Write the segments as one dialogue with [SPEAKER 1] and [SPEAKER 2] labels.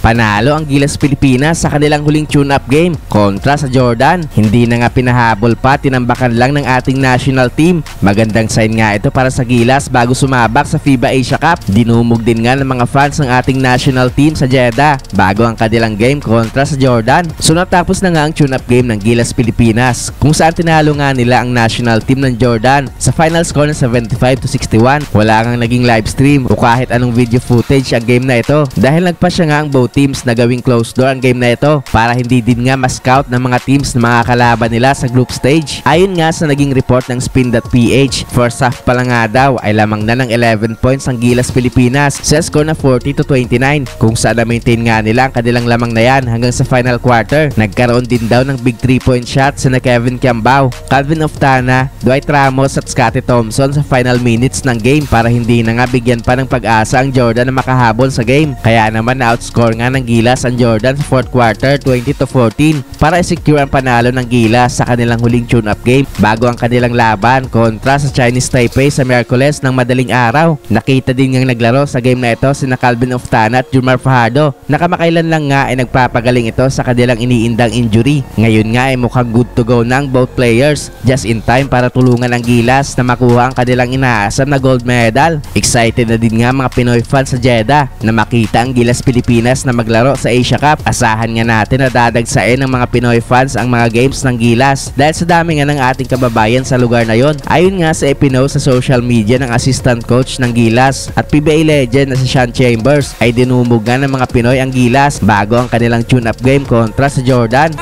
[SPEAKER 1] Panalo ang Gilas Pilipinas sa kanilang huling tune-up game kontra sa Jordan. Hindi na nga pinahabol pa, tinambakan lang ng ating national team. Magandang sign nga ito para sa Gilas bago sumabak sa FIBA Asia Cup. Dinumog din nga ng mga fans ng ating national team sa Jeddah bago ang kanilang game kontra sa Jordan. So natapos na nga ang tune-up game ng Gilas Pilipinas kung saan tinalo nga nila ang national team ng Jordan sa final score na 75-61. Wala kang naging live stream o kahit anong video footage ang game na ito dahil nagpasya nga ang both teams na gawing closed door ang game na ito para hindi din nga ma-scout ng mga teams na mga kalaban nila sa group stage. Ayon nga sa naging report ng Spin.ph, first half pa lang nga daw ay lamang na ng 11 points ang Gilas Pilipinas sa score na 40-29 kung saan na-maintain nga nila ang kanilang lamang na yan hanggang sa final quarter. Nagkaroon din daw ng big 3-point shots na Kevin Kiambao, Calvin Oftana, Dwight Ramos at Scottie Thompson sa final minutes ng game para hindi na nga bigyan pa ng pag-asa ang Jordan na makahabol sa game. Kaya naman na-outscore nga ng Gilas ang Jordan sa fourth quarter 20-14 para i-secure ang panalo ng Gilas sa kanilang huling tune-up game bago ang kanilang laban kontra sa Chinese Taipei sa Miyerkules ng madaling araw. Nakita din ngang naglaro sa game na ito sina Calvin Oftana at Jumar Fajardo. Nakamakailan lang nga ay nagpapagaling ito sa kanilang iniindang injury. Ngayon nga ay mukhang good to go ng both players just in time para tulungan ang Gilas na makuha ang kanilang inaasam na gold medal. Excited na din nga mga Pinoy fans sa Jeddah na makita ang Gilas Pilipinas na maglaro sa Asia Cup. Asahan nga natin na dadagsain ng mga Pinoy fans ang mga games ng Gilas dahil sa dami nga ng ating kababayan sa lugar na yon. Ayon nga sa ipinost sa social media ng assistant coach ng Gilas at PBA legend na si Sean Chambers ay dinumog nga ng mga Pinoy ang Gilas bago ang kanilang tune-up game kontra sa Jordan.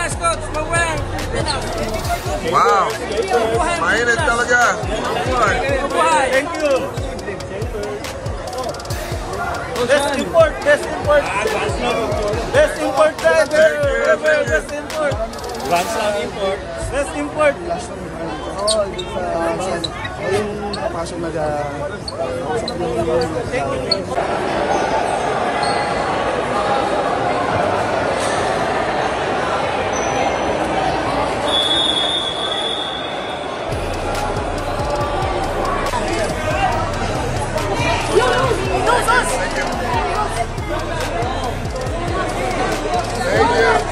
[SPEAKER 2] Wow! Mainit talaga!
[SPEAKER 3] Thank you! Best import! Best import! Best import driver! Best import! Best import! Best import!
[SPEAKER 4] Yung papasok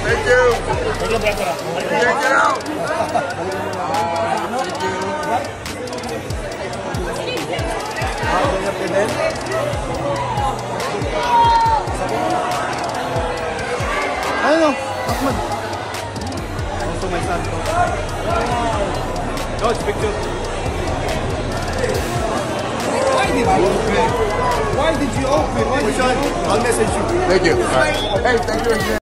[SPEAKER 2] Thank you! Check it out!
[SPEAKER 4] Ano? Ahmad.
[SPEAKER 3] Also my son. Coach, picture.
[SPEAKER 4] Why did you open? Why did you open?
[SPEAKER 2] I'll message you. Thank you. Hey, thank you again.